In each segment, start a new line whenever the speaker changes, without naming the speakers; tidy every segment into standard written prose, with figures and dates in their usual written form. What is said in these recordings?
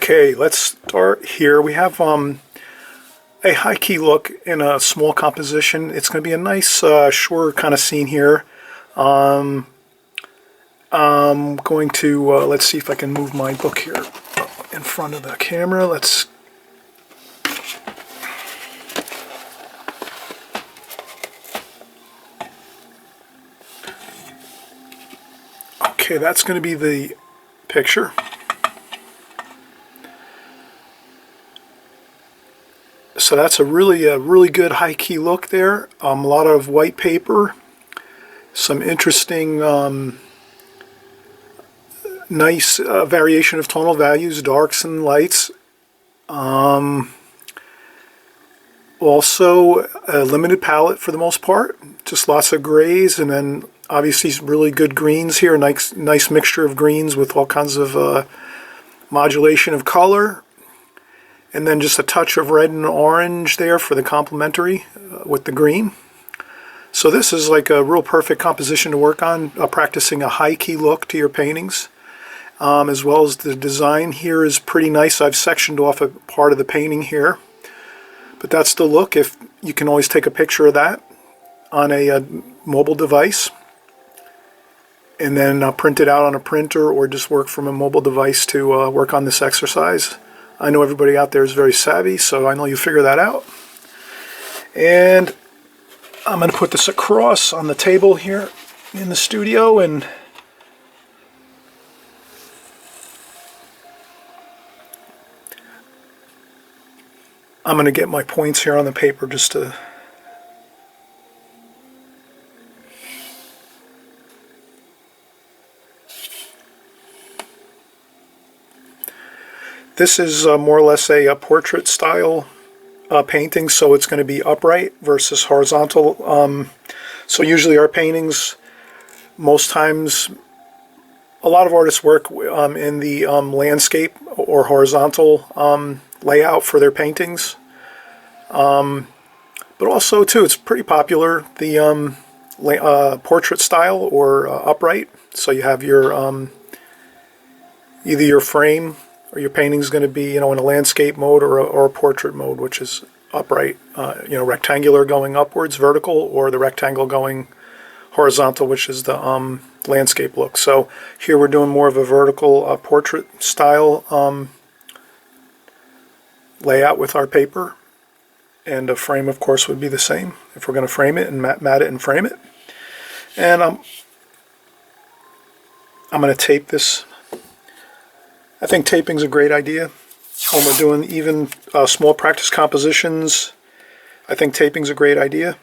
Okay, let's start here. We have a high-key look in a small composition. It's going to be a nice shore kind of scene here. I'm going to, let's see if I can move my book here in front of the camera. Okay, that's going to be the picture. So that's a really good high-key look there. A lot of white paper, some interesting, nice variation of tonal values, darks and lights. Also a limited palette for the most part, just lots of grays, and then obviously some really good greens here. Nice mixture of greens with all kinds of modulation of color. And then just a touch of red and orange there for the complementary with the green. So this is like a real perfect composition to work on, practicing a high-key look to your paintings. As well as the design here is pretty nice. I've sectioned off a part of the painting here. But that's the look. If you can always take a picture of that on a mobile device. And then print it out on a printer or just work from a mobile device to work on this exercise. I know everybody out there is very savvy, so I know you figure that out. And I'm going to put this across on the table here in the studio, and I'm going to get my points here on the paper just to This is more or less a portrait style painting, so it's going to be upright versus horizontal. So usually our paintings, most times, a lot of artists work in the landscape or horizontal layout for their paintings. But also too, it's pretty popular, the portrait style or upright. So you have your either your frame or your painting is going to be, in a landscape mode or a portrait mode, which is upright, rectangular going upwards, vertical, or the rectangle going horizontal, which is the landscape look. So here we're doing more of a vertical portrait style layout with our paper, and a frame, of course, would be the same if we're going to frame it and mat it and frame it. And I'm going to tape this. I think taping's a great idea when we're doing even small practice compositions. I think taping's a great idea,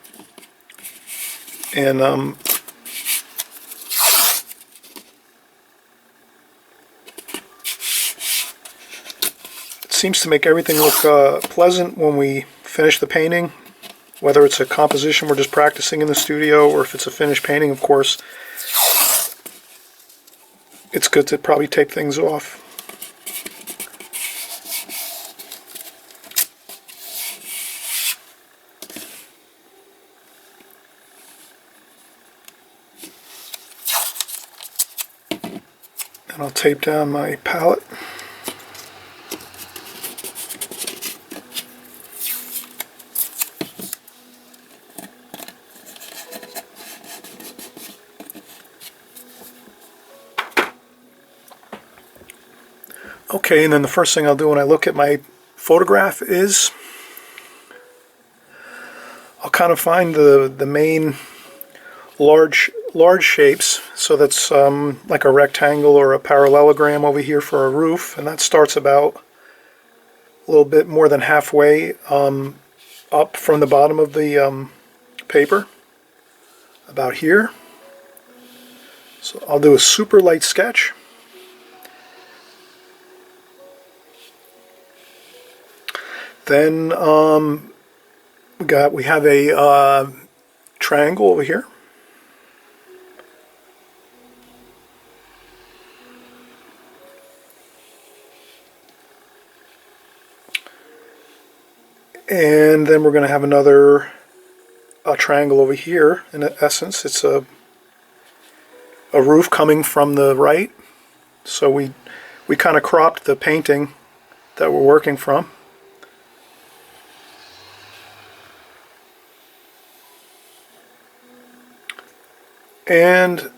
and it seems to make everything look pleasant when we finish the painting, whether it's a composition we're just practicing in the studio or if it's a finished painting. Of course, it's good to probably tape things off. And I'll tape down my palette. Okay, and then the first thing I'll do when I look at my photograph is I'll kind of find the main large shapes. So that's like a rectangle or a parallelogram over here for a roof, and that starts about a little bit more than halfway up from the bottom of the paper, about here. So I'll do a super light sketch. Then we have a triangle over here. And then we're going to have another triangle over here. In essence, it's a roof coming from the right. So we kind of cropped the painting that we're working from. And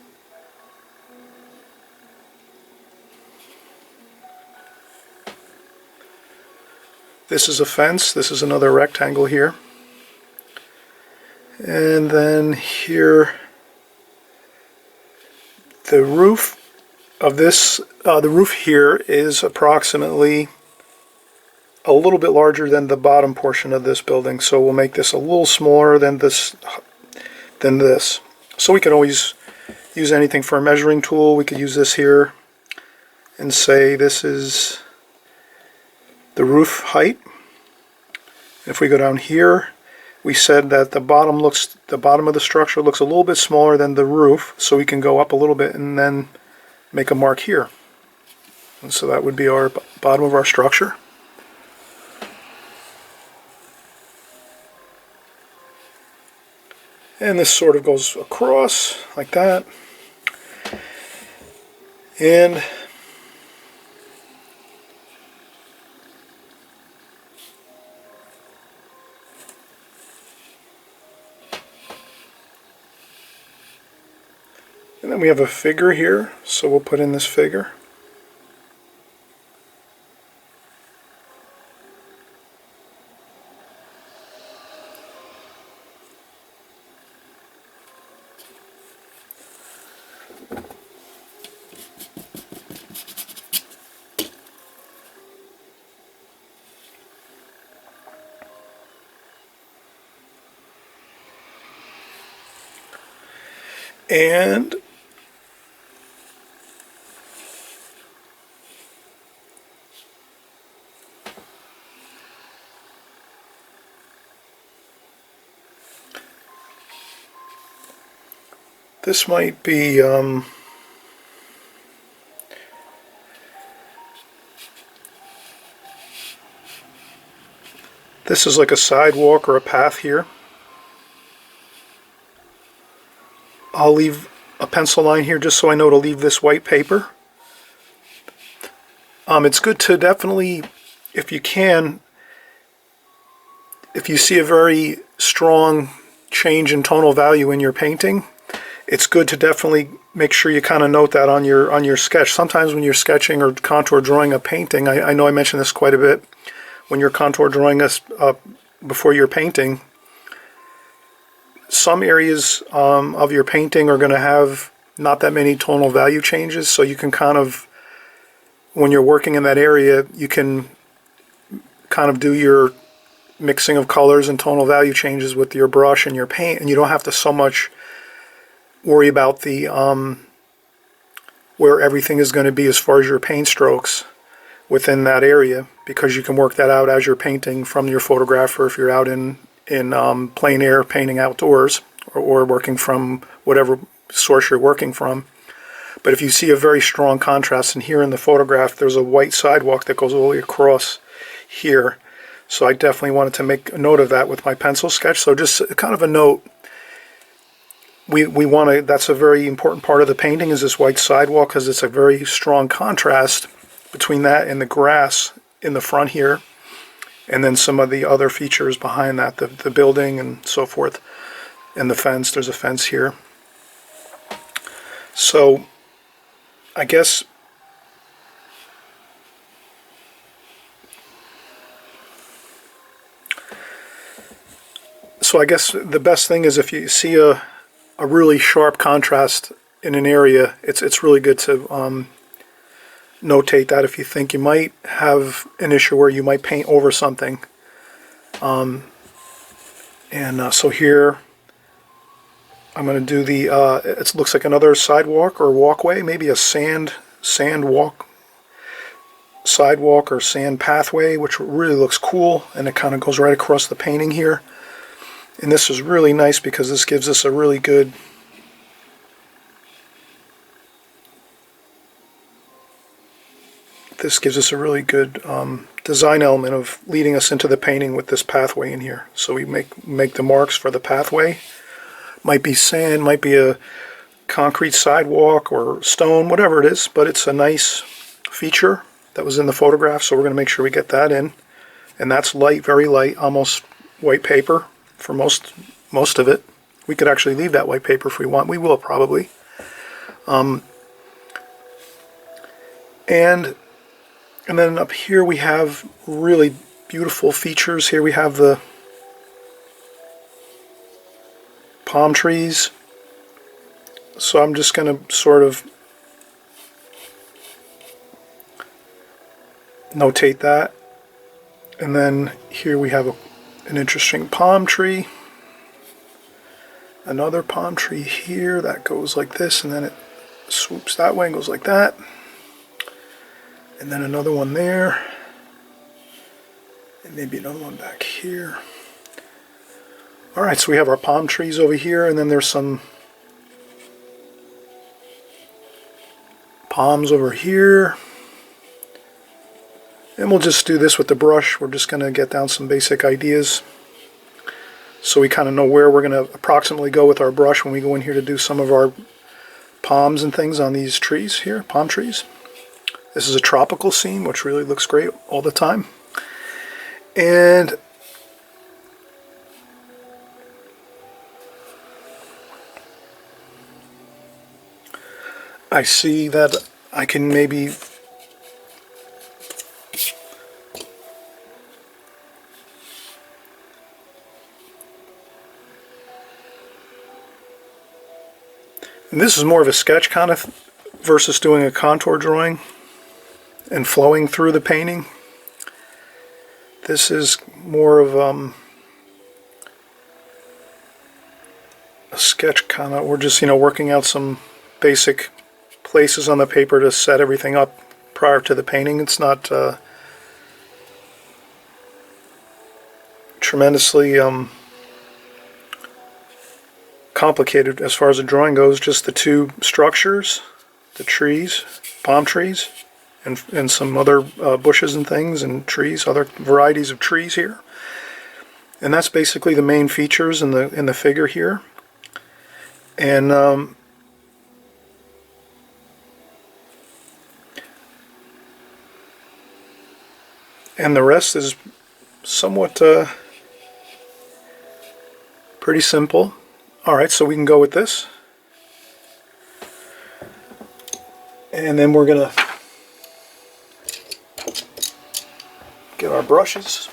this is a fence. This is another rectangle here. And then here, the roof of this, the roof here is approximately a little bit larger than the bottom portion of this building. So we'll make this a little smaller than this. So we can always use anything for a measuring tool. We could use this here and say this is the roof height. If we go down here, we said that the bottom of the structure looks a little bit smaller than the roof, so we can go up a little bit and then make a mark here. And so that would be our bottom of our structure. And this sort of goes across like that. And then we have a figure here, so we'll put in this figure. And this might be this is like a sidewalk or a path here. I'll leave a pencil line here just so I know to leave this white paper. It's good to definitely, if you can, if you see a very strong change in tonal value in your painting, it's good to definitely make sure you kind of note that on your sketch. Sometimes when you're sketching or contour drawing a painting, I know I mentioned this quite a bit, when you're contour drawing this before you're painting, some areas of your painting are going to have not that many tonal value changes, so you can kind of, when you're working in that area, you can kind of do your mixing of colors and tonal value changes with your brush and your paint, and you don't have to so much worry about the where everything is going to be as far as your paint strokes within that area, because you can work that out as you're painting from your photograph, or if you're out in plein air painting outdoors, or working from whatever source you're working from. But if you see a very strong contrast, and here in the photograph there's a white sidewalk that goes all the way across here, so I definitely wanted to make a note of that with my pencil sketch. So just kind of a note, we want to, that's a very important part of the painting, is this white sidewalk, because it's a very strong contrast between that and the grass in the front here, and then some of the other features behind that, the building and so forth, and the fence. There's a fence here. So I guess the best thing is, if you see a really sharp contrast in an area, it's really good to notate that if you think you might have an issue where you might paint over something. So here I'm going to do the, it looks like another sidewalk or walkway, maybe a sidewalk or sand pathway, which really looks cool, and it kind of goes right across the painting here. And this is really nice because this gives us a really good design element of leading us into the painting with this pathway in here. So we make the marks for the pathway. Might be sand, might be a concrete sidewalk or stone, whatever it is, but it's a nice feature. that was in the photograph, so we're going to make sure we get that in. And that's light, very light, almost white paper for most of it. We could actually leave that white paper if we want. We will probably. And then up here we have really beautiful features. Here we have the palm trees. So I'm just going to sort of notate that. And then here we have an interesting palm tree. Another palm tree here that goes like this, and then it swoops that way and goes like that. And then another one there. And maybe another one back here. Alright, so we have our palm trees over here, and then there's some palms over here. And we'll just do this with the brush. We're just going to get down some basic ideas so we kind of know where we're going to approximately go with our brush when we go in here to do some of our palms and things on these trees here, palm trees. This is a tropical scene, which really looks great all the time. And I see that I can maybe and this is more of a sketch kind of versus doing a contour drawing and flowing through the painting. This is more of a sketch kind of, we're just, working out some basic places on the paper to set everything up prior to the painting. It's not tremendously complicated as far as the drawing goes. Just the two structures, the trees, palm trees, and some other bushes and things and trees, other varieties of trees here. And that's basically the main features in the figure here. And the rest is somewhat pretty simple. Alright, so we can go with this. And then we're going to get our brushes.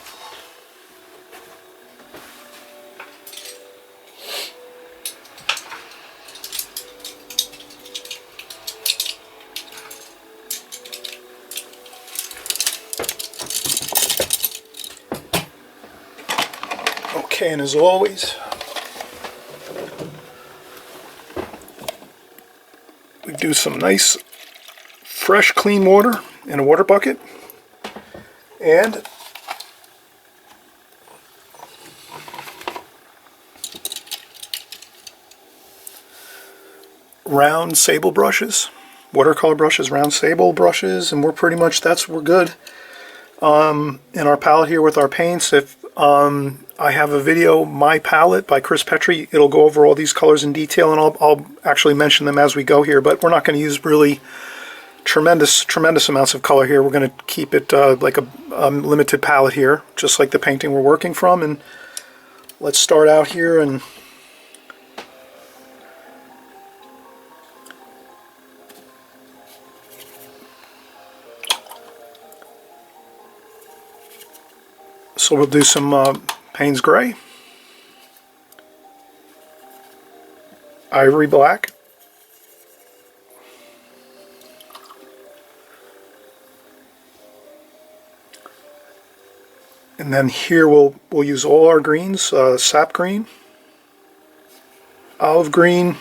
Okay, and as always, we do some nice fresh clean water in a water bucket, and round sable brushes, watercolor brushes, round sable brushes, and we're pretty much, we're good in our palette here with our paints. If I have a video, My Palette by Petri, it'll go over all these colors in detail, and I'll actually mention them as we go here, but we're not going to use really tremendous amounts of color here. We're going to keep it like a limited palette here, just like the painting we're working from. And let's start out here, and so we'll do some Payne's Gray, Ivory Black, and then here we'll use all our greens, sap green, olive green,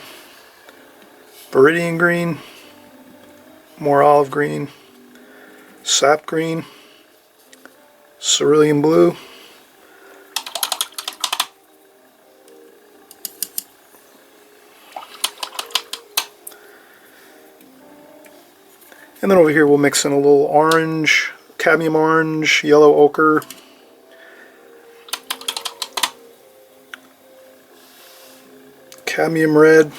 viridian green, more olive green, sap green, cerulean blue, and then over here we'll mix in a little orange, cadmium orange, yellow ochre, cadmium red,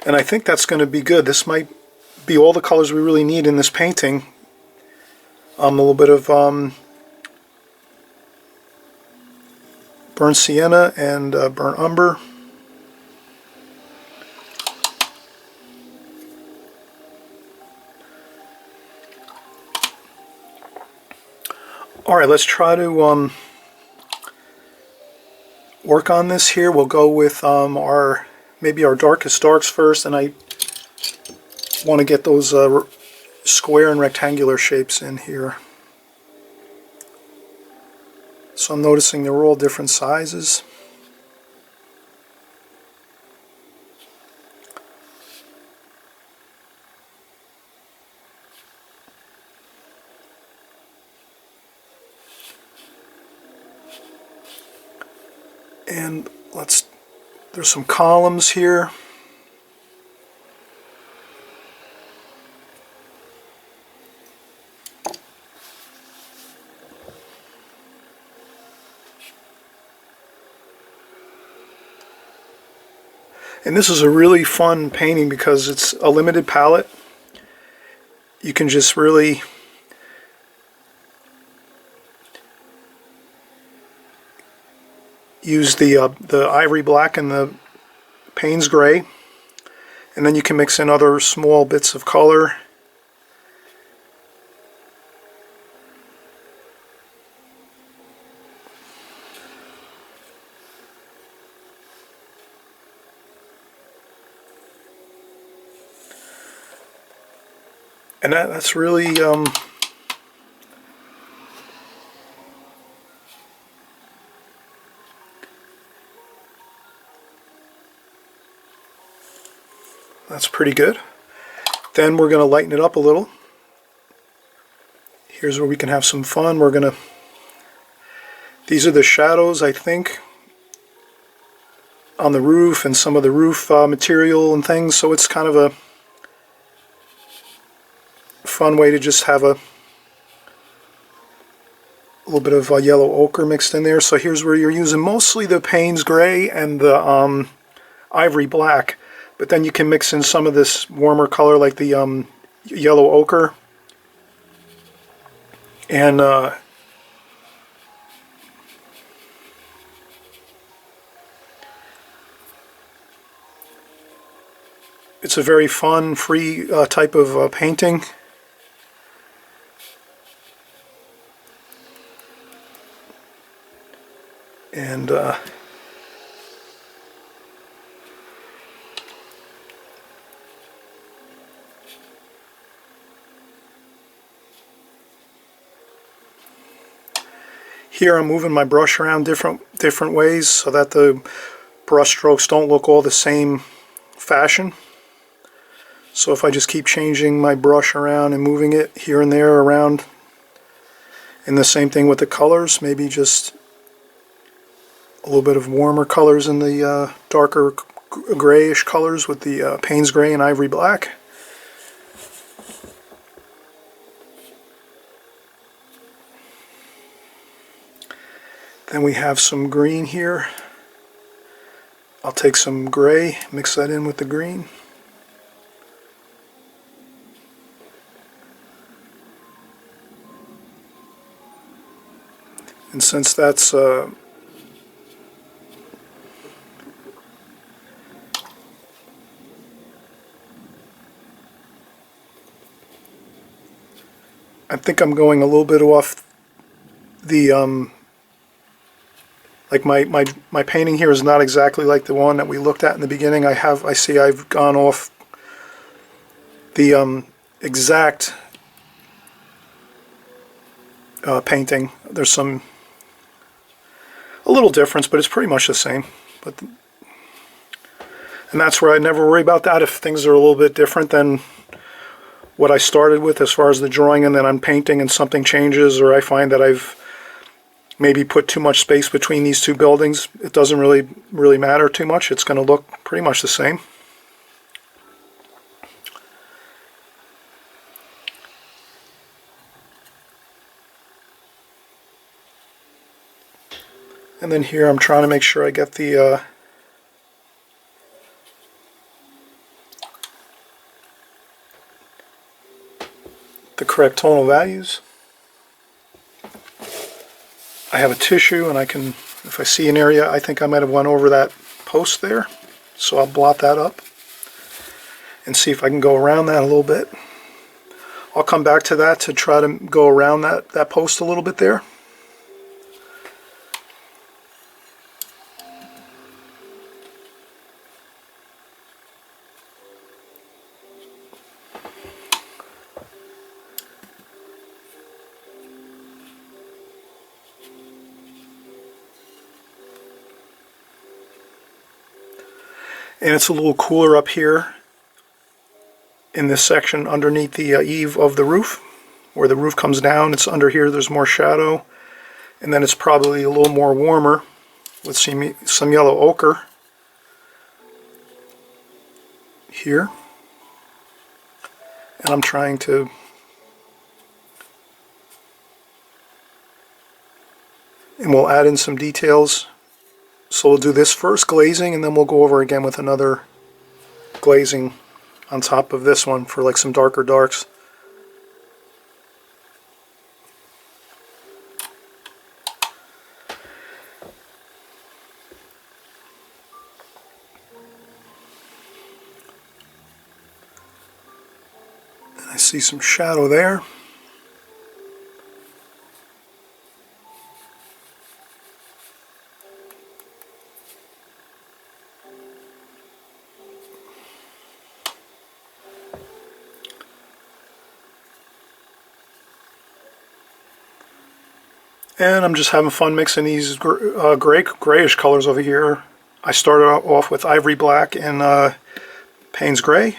and I think that's going to be good. This might be all the colors we really need in this painting. A little bit of burnt sienna and burnt umber. Alright, let's try to work on this here. We'll go with maybe our darkest darks first, and I want to get those square and rectangular shapes in here. So I'm noticing they're all different sizes. And there's some columns here. And this is a really fun painting because it's a limited palette. You can just really use the ivory black and the Payne's gray, and then you can mix in other small bits of color. And that's really that's pretty good. Then we're going to lighten it up a little. Here's where we can have some fun. These are the shadows, I think, on the roof and some of the roof material and things, so it's kind of a fun way to just have a little bit of yellow ochre mixed in there. So here's where you're using mostly the Payne's gray and the ivory black, but then you can mix in some of this warmer color like the yellow ochre, and it's a very fun, free type of painting. And here I'm moving my brush around different ways so that the brush strokes don't look all the same fashion. So if I just keep changing my brush around and moving it here and there around, and the same thing with the colors, maybe just a little bit of warmer colors in the darker grayish colors with the Payne's gray and ivory black. Then we have some green here. I'll take some gray, mix that in with the green. And since that's I think I'm going a little bit off the like my painting here is not exactly like the one that we looked at in the beginning. I see I've gone off the exact painting. There's a little difference, but it's pretty much the same. And that's where I never worry about that. If things are a little bit different than what I started with as far as the drawing, and then I'm painting and something changes, or I find that I've maybe put too much space between these two buildings, it doesn't really matter too much. It's going to look pretty much the same. And then here I'm trying to make sure I get the correct tonal values. I have a tissue and I can, if I see an area I think I might have went over that post there, so I'll blot that up and see if I can go around that a little bit. I'll come back to that to try to go around that post a little bit there. And it's a little cooler up here in this section underneath the eave of the roof. Where the roof comes down, it's under here, there's more shadow. And then it's probably a little more warmer with some yellow ochre here. And I'm trying to and we'll add in some details. So we'll do this first, glazing, and then we'll go over again with another glazing on top of this one for like some darker darks. And I see some shadow there. And I'm just having fun mixing these grayish colors over here. I started off with ivory black and Payne's gray.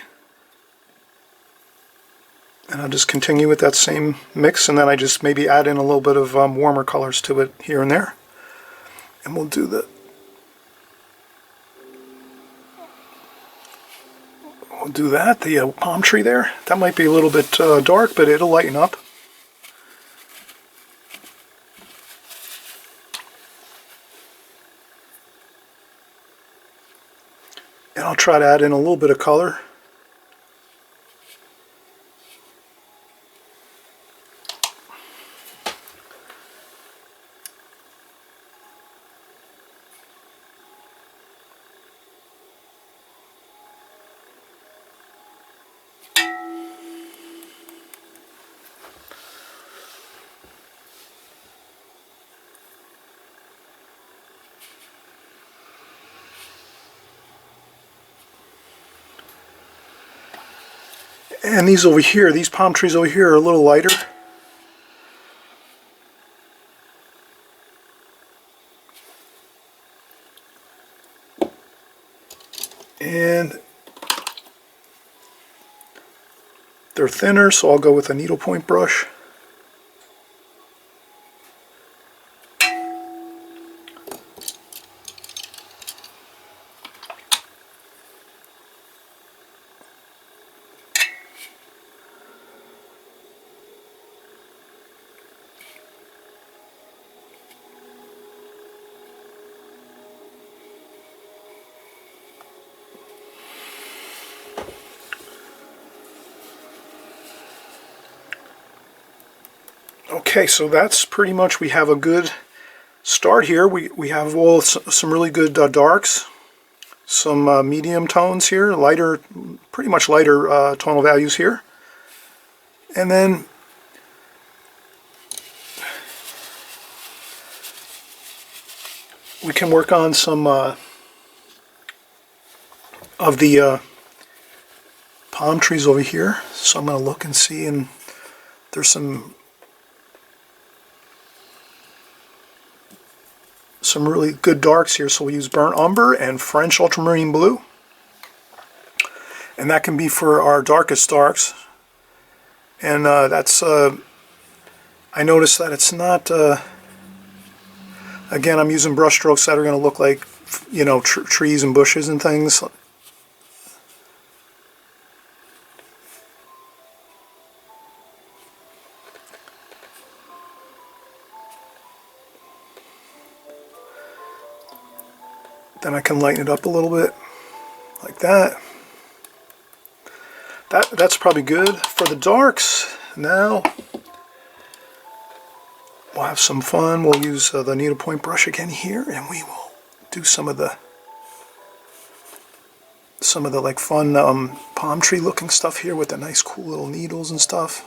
And I'll just continue with that same mix, and then I just maybe add in a little bit of warmer colors to it here and there. And we'll do the palm tree there. That might be a little bit dark, but it'll lighten up. And I'll try to add in a little bit of color. And these over here, these palm trees over here are a little lighter. And they're thinner, so I'll go with a needlepoint brush. Okay, so that's pretty much, we have a good start here. We have some really good darks, some medium tones here, lighter, pretty much lighter tonal values here. And then we can work on some of the palm trees over here. So I'm going to look and see, and there's some really good darks here. So we'll use burnt umber and French ultramarine blue, and that can be for our darkest darks. And that's I noticed that it's not again, I'm using brush strokes that are going to look like, you know, trees and bushes and things. Then I can lighten it up a little bit, like that. That's probably good. For the darks, Now we'll have some fun. We'll use the needlepoint brush again here, and we will do some of the like fun palm tree looking stuff here with the nice cool little needles and stuff.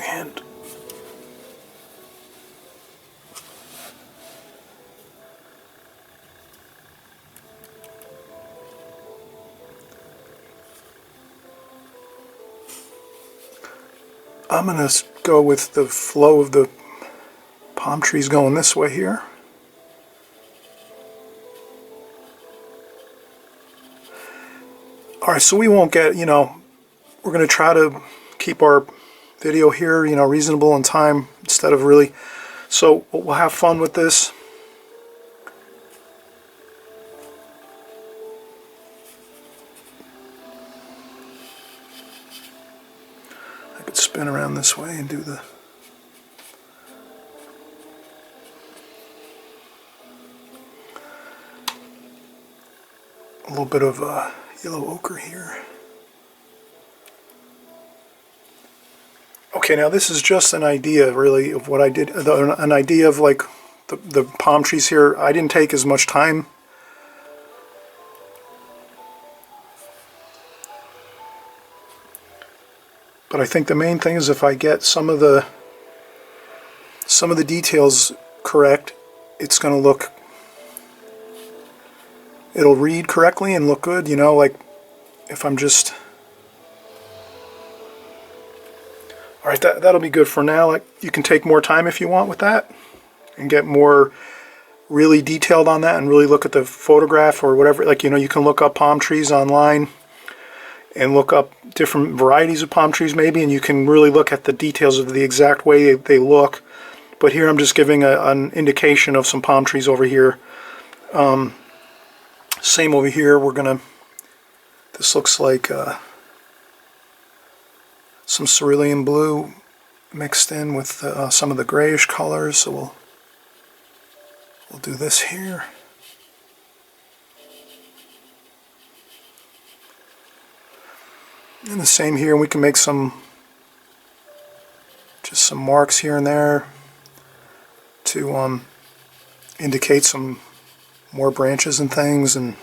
And I'm going to go with the flow of the palm trees going this way here. Alright, so we won't get, we're going to try to keep our video here, reasonable in time instead of really, so we'll have fun with this. I could spin around this way and do the a little bit of yellow ochre here. Okay, now this is just an idea really of what I did, an idea of like the palm trees here. I didn't take as much time. But I think the main thing is if I get some of the details correct, it's going to look, it'll read correctly and look good, like if I'm just, alright, that'll be good for now. Like, you can take more time if you want with that and get more really detailed on that and really look at the photograph or whatever. Like, you can look up palm trees online and look up different varieties of palm trees maybe, and you can really look at the details of the exact way they look. But here I'm just giving an indication of some palm trees over here. Same over here. This looks like some cerulean blue mixed in with some of the grayish colors, so we'll do this here. And the same here, we can make just some marks here and there to indicate some more branches and things, and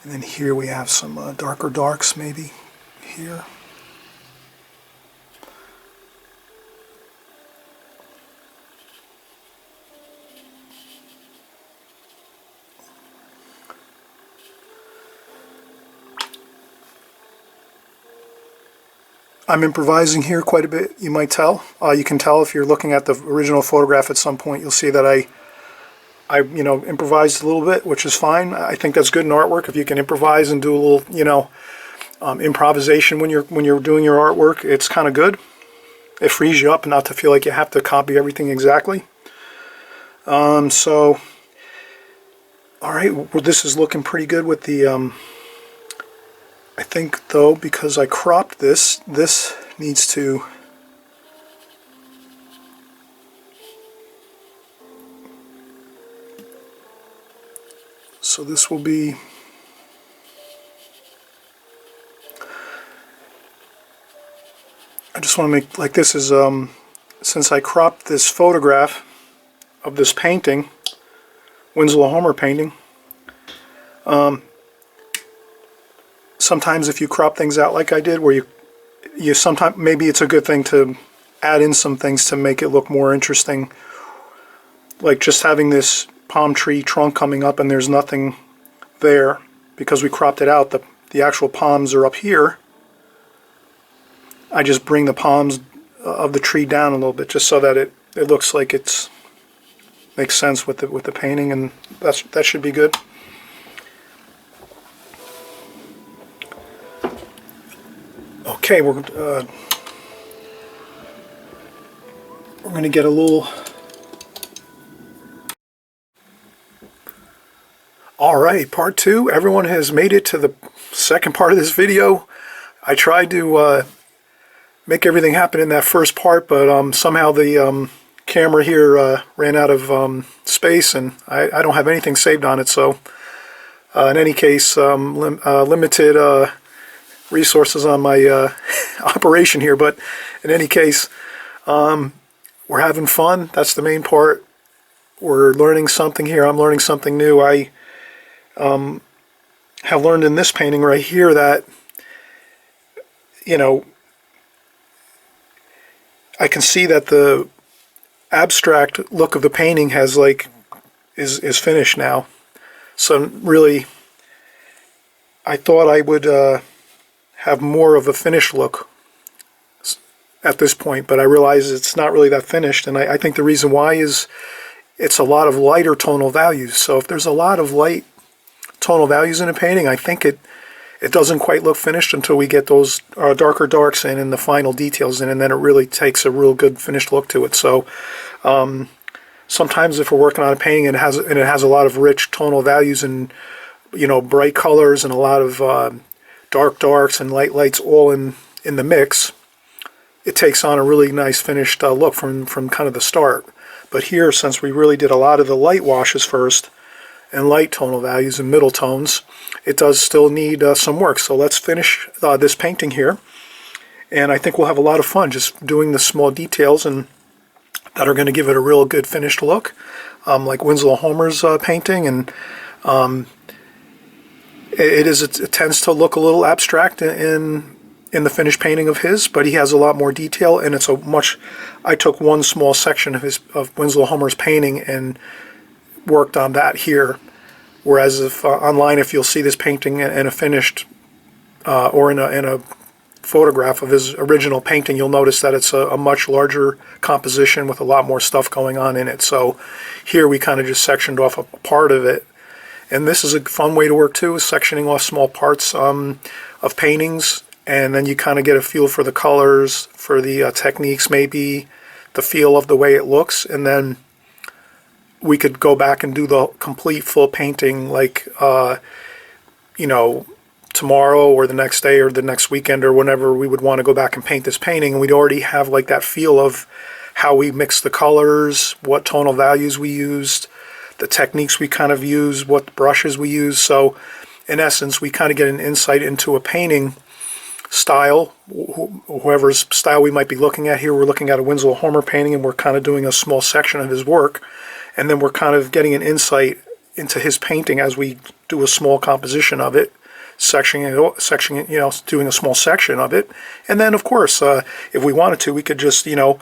then here we have some darker darks maybe here. I'm improvising here quite a bit, you might tell. You can tell if you're looking at the original photograph at some point. You'll see that I improvised a little bit, which is fine. I think that's good in artwork if you can improvise and do a little, improvisation when you're doing your artwork. It's kind of good. It frees you up not to feel like you have to copy everything exactly. So, all right, well, this is looking pretty good with the. I think though, because I cropped this needs to. So this will be. I just want to make, like, this is, since I cropped this photograph of this painting, Winslow Homer painting, sometimes if you crop things out like I did, where you sometimes, maybe it's a good thing to add in some things to make it look more interesting, like just having this palm tree trunk coming up and there's nothing there because we cropped it out. The actual palms are up here. I just bring the palms of the tree down a little bit just so that it looks like it's makes sense with the painting, and that should be good. Okay, we're going to get a little. All right, part 2. Everyone has made it to the second part of this video. I tried to make everything happen in that first part, but somehow the camera here ran out of space, and I don't have anything saved on it. So in any case, limited resources on my operation here, but in any case, we're having fun. That's the main part. We're learning something here. I'm learning something new. I have learned in this painting right here that, you know, I can see that the abstract look of the painting has is finished now. So really, I thought I would have more of a finished look at this point, but I realize it's not really that finished, and I think the reason why is it's a lot of lighter tonal values. So if there's a lot of light tonal values in a painting, I think it doesn't quite look finished until we get those darker darks in and the final details in, and then it really takes a real good finished look to it. So sometimes if we're working on a painting and it has a lot of rich tonal values and, you know, bright colors and a lot of dark darks and light lights all in the mix, it takes on a really nice finished look from kind of the start. But here, since we really did a lot of the light washes first and light tonal values and middle tones, it does still need some work. So let's finish this painting here, and I think we'll have a lot of fun just doing the small details and that are going to give it a real good finished look, like Winslow Homer's painting. And it tends to look a little abstract in the finished painting of his, but he has a lot more detail, and it's I took one small section of Winslow Homer's painting and worked on that here. Whereas if online, if you'll see this painting in a finished or in a photograph of his original painting, you'll notice that it's a much larger composition with a lot more stuff going on in it. So here we kind of just sectioned off a part of it. And this is a fun way to work too, is sectioning off small parts of paintings, and then you kind of get a feel for the colors, for the techniques, maybe the feel of the way it looks, and then we could go back and do the complete full painting, like you know, tomorrow or the next day or the next weekend or whenever we would want to go back and paint this painting, and we'd already have like that feel of how we mixed the colors, what tonal values we used, the techniques we kind of used, what brushes we used. So in essence, we kind of get an insight into a painting style, whoever's style we might be looking at here. We're looking at a Winslow Homer painting, and we're kind of doing a small section of his work, and then we're kind of getting an insight into his painting as we do a small composition of it, sectioning, you know, doing a small section of it. And then of course, if we wanted to, we could just, you know,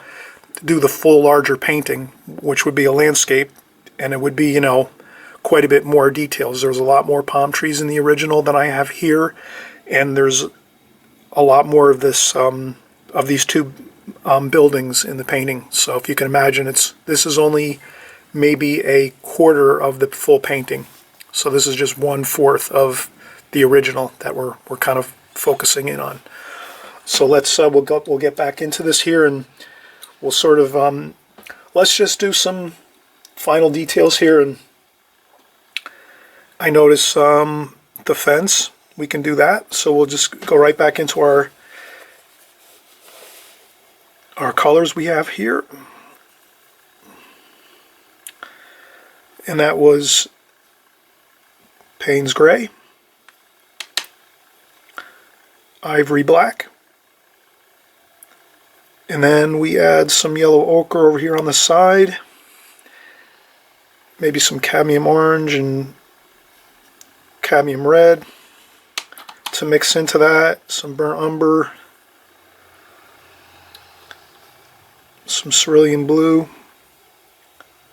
do the full larger painting, which would be a landscape, and it would be, you know, quite a bit more details. There's a lot more palm trees in the original than I have here, and there's a lot more of this of these two buildings in the painting. So if you can imagine, this is only maybe a quarter of the full painting. So this is just 1/4 of the original that we're kind of focusing in on. So let's we'll get back into this here, and we'll sort of let's just do some final details here. And I notice the fence. We can do that, so we'll just go right back into our colors we have here, and that was Payne's Gray, Ivory Black, and then we add some yellow ochre over here on the side, maybe some cadmium orange and cadmium red to mix into that, some burnt umber, some cerulean blue.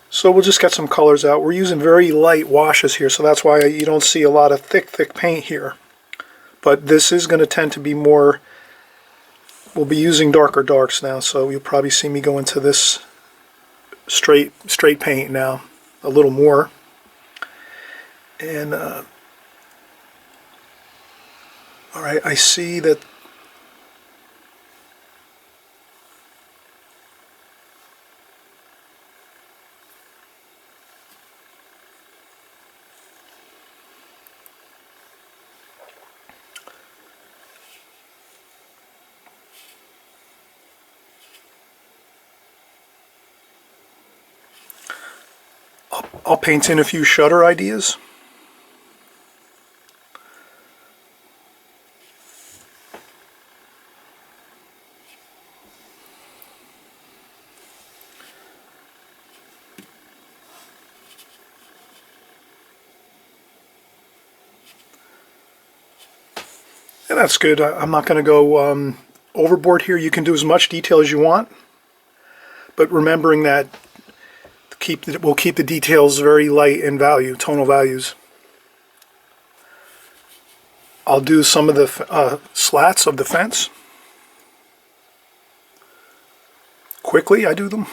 So we'll just get some colors out. We're using very light washes here, so that's why you don't see a lot of thick paint here. But this is going to tend to be more, we'll be using darker darks now, so you'll probably see me go into this straight paint now a little more. And all right, I see that I'll paint in a few shutter ideas. And that's good. I'm not going to go overboard here. You can do as much detail as you want, but remembering that we'll keep the details very light in value, tonal values. I'll do some of the slats of the fence. Quickly, I do them.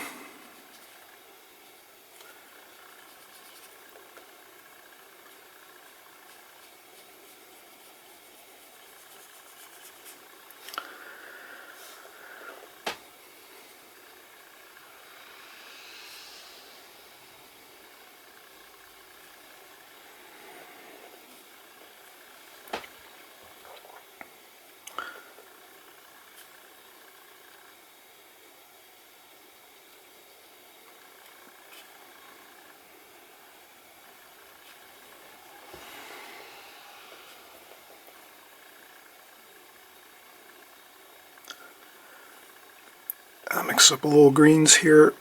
I'll mix up a little greens here.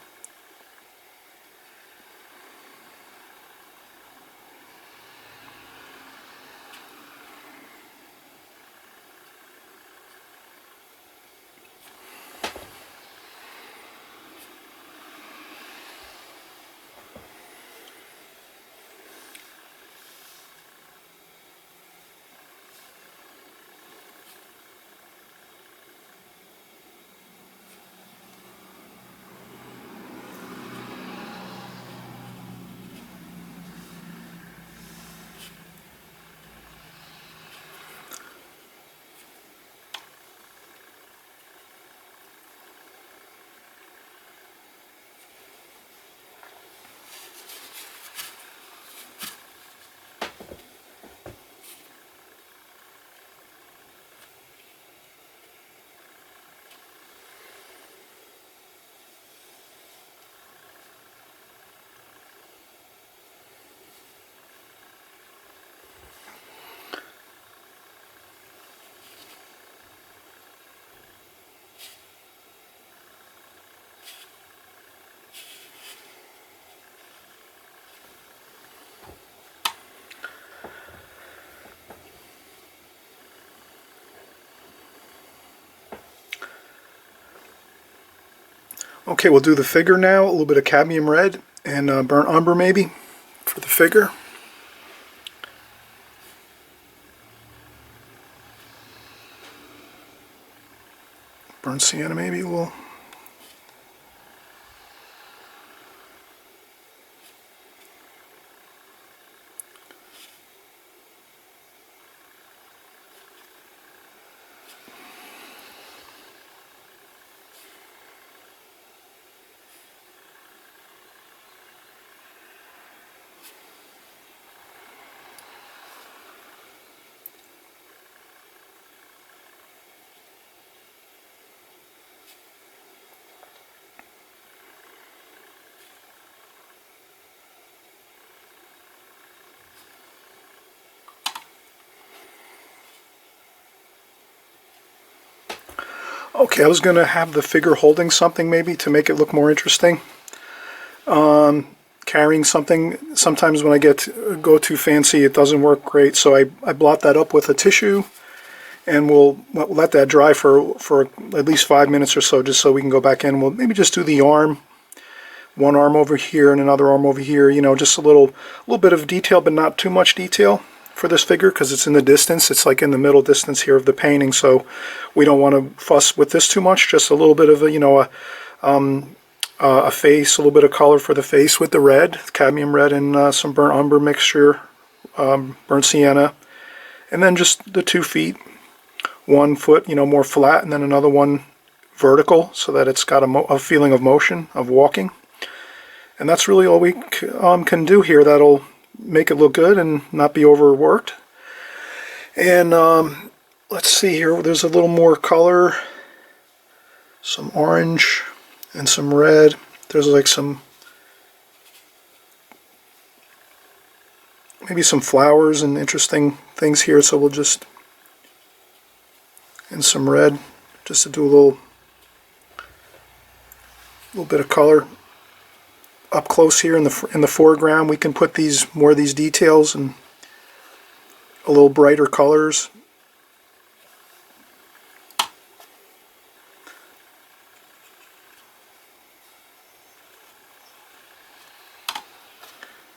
Okay, we'll do the figure now. A little bit of cadmium red and burnt umber maybe for the figure. Burnt sienna maybe a little. Okay, I was going to have the figure holding something maybe to make it look more interesting. Carrying something, sometimes when I go too fancy it doesn't work great, so I blot that up with a tissue and we'll let that dry for at least 5 minutes or so, just so we can go back in. We'll maybe just do the arm, one arm over here and another arm over here, you know, just a little bit of detail but not too much detail for this figure because it's in the distance. It's like in the middle distance here of the painting, so we don't want to fuss with this too much. Just a little bit of a, you know, a face, a little bit of color for the face with the red, cadmium red, and some burnt umber mixture, burnt sienna, and then just the 2 feet, 1 foot, you know, more flat, and then another one vertical, so that it's got a feeling of motion, of walking. And that's really all we can do here. That'll make it look good and not be overworked. And let's see here, there's a little more color, some orange and some red. There's like some maybe some flowers and interesting things here, so we'll just, and some red, just to do a little bit of color up close here in the foreground. We can put these more of these details and a little brighter colors.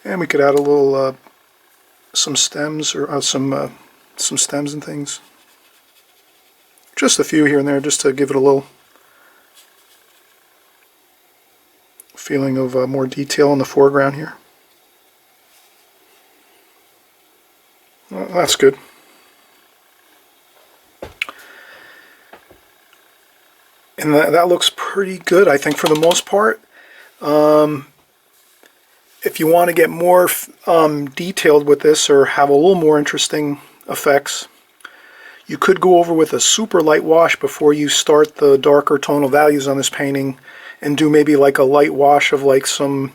And we could add a little some stems or some stems and things. Just a few here and there, just to give it a little feeling of more detail in the foreground here. Well, that's good. And that looks pretty good, I think, for the most part. If you want to get more detailed with this or have a little more interesting effects, you could go over with a super light wash before you start the darker tonal values on this painting, and do maybe like a light wash of like some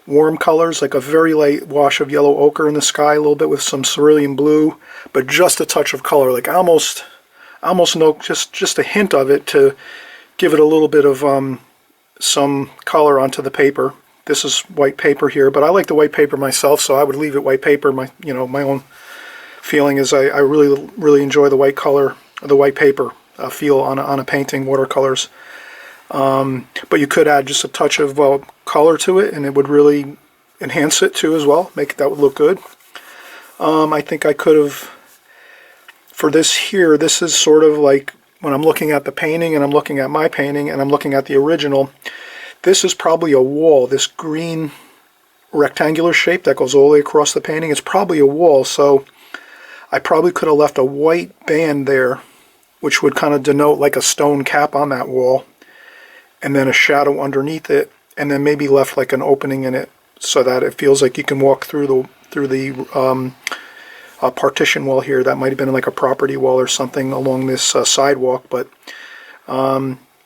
warm colors, like a very light wash of yellow ochre in the sky, a little bit with some cerulean blue, but just a touch of color, like almost no, just a hint of it to give it a little bit of some color onto the paper. This is white paper here, but I like the white paper myself, so I would leave it white paper. My own feeling is I really enjoy the white color, the white paper feel on a painting, watercolors. But you could add just a touch of color to it, and it would really enhance it too as well. That would look good. I think I could have, for this here, this is sort of like when I'm looking at the painting and I'm looking at my painting and I'm looking at the original. This is probably a wall, this green rectangular shape that goes all the way across the painting. It's probably a wall, so I probably could have left a white band there, which would kind of denote like a stone cap on that wall, and then a shadow underneath it, and then maybe left like an opening in it so that it feels like you can walk through the partition wall here. That might have been like a property wall or something along this sidewalk, but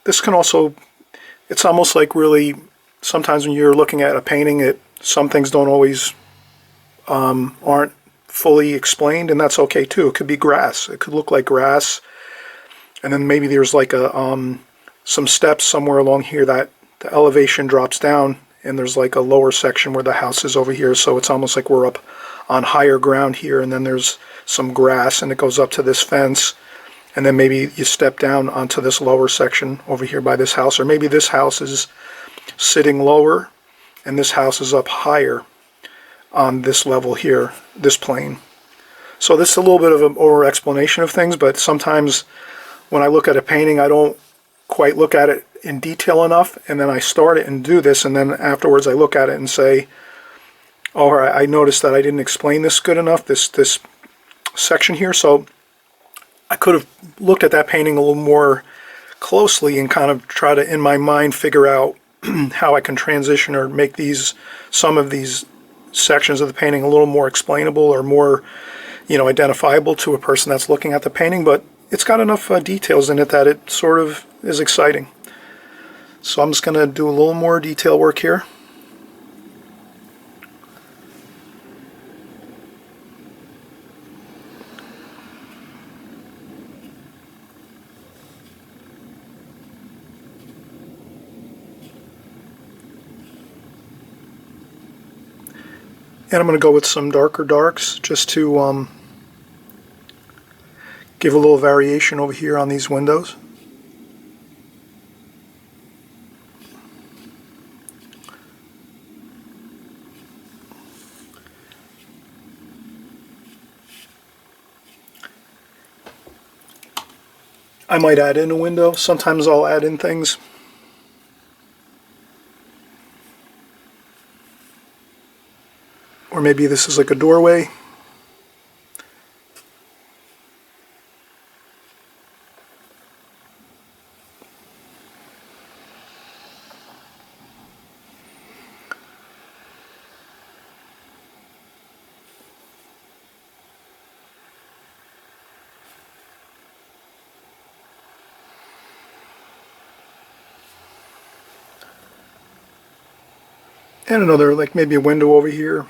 this can also, it's almost like really, sometimes when you're looking at a painting, some things don't always, aren't fully explained, and that's okay too. It could be grass. It could look like grass, and then maybe there's like some steps somewhere along here that the elevation drops down, and there's like a lower section where the house is over here, so it's almost like we're up on higher ground here, and then there's some grass, and it goes up to this fence. And then maybe you step down onto this lower section over here by this house, or maybe this house is sitting lower and this house is up higher on this level here, this plane. So this is a little bit of an over explanation of things, but sometimes when I look at a painting, I don't quite look at it in detail enough, and then I start it and do this, and then afterwards I look at it and say, oh, I noticed that I didn't explain this good enough, this section here. So I could have looked at that painting a little more closely and kind of try to, in my mind, figure out how I can transition or make some of these sections of the painting a little more explainable or more, identifiable to a person that's looking at the painting. But it's got enough details in it that it sort of is exciting. So I'm just going to do a little more detail work here. And I'm going to go with some darker darks just to give a little variation over here on these windows. I might add in a window. Sometimes I'll add in things. Or maybe this is like a doorway. And another, like maybe a window over here.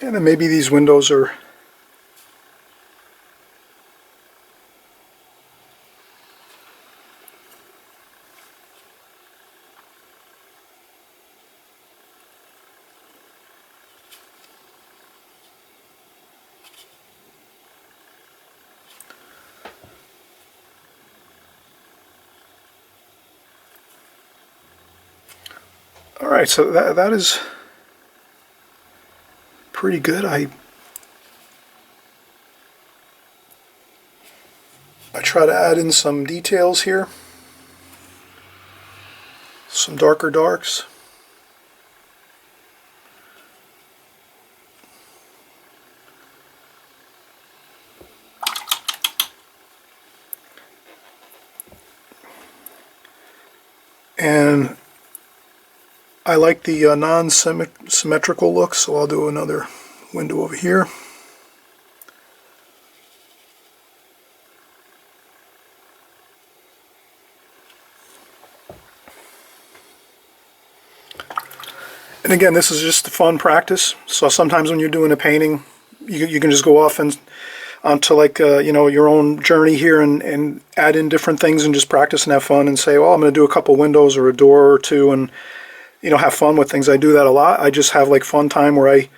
And then maybe these windows are alright, so that is pretty good. I try to add in some details here, some darker darks. And I like the non-symmetrical look, so I'll do another window over here. And again, this is just a fun practice. So sometimes when you're doing a painting, you can just go off and onto like you know, your own journey here and add in different things and just practice and have fun and say, well, I'm going to do a couple windows or a door or two and, you know, have fun with things. I do that a lot. I just have like fun time where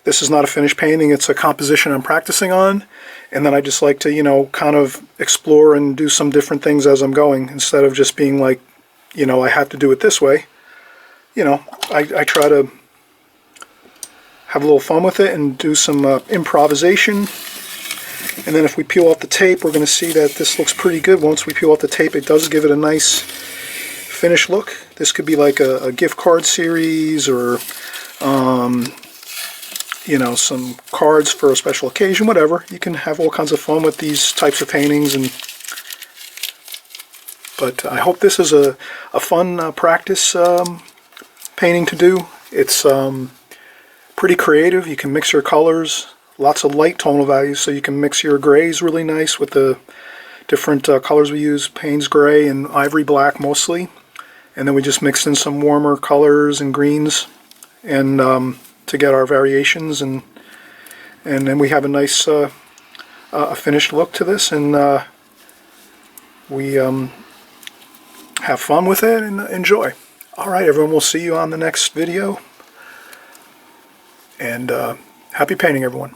this is not a finished painting, it's a composition I'm practicing on, and then I just like to, you know, kind of explore and do some different things as I'm going, instead of just being like, you know, I have to do it this way. You know, I try to have a little fun with it and do some improvisation. And then if we peel off the tape, we're going to see that this looks pretty good. Once we peel off the tape, it does give it a nice finished look. This could be like a gift card series, or you know, some cards for a special occasion, whatever. You can have all kinds of fun with these types of paintings. But I hope this is a fun practice painting to do. It's pretty creative. You can mix your colors, lots of light tonal values, so you can mix your grays really nice with the different colors we use, Payne's gray and ivory black mostly. And then we just mixed in some warmer colors and greens, and to get our variations, and then we have a nice a finished look to this, and we have fun with it and enjoy. Alright everyone, we'll see you on the next video, and happy painting everyone.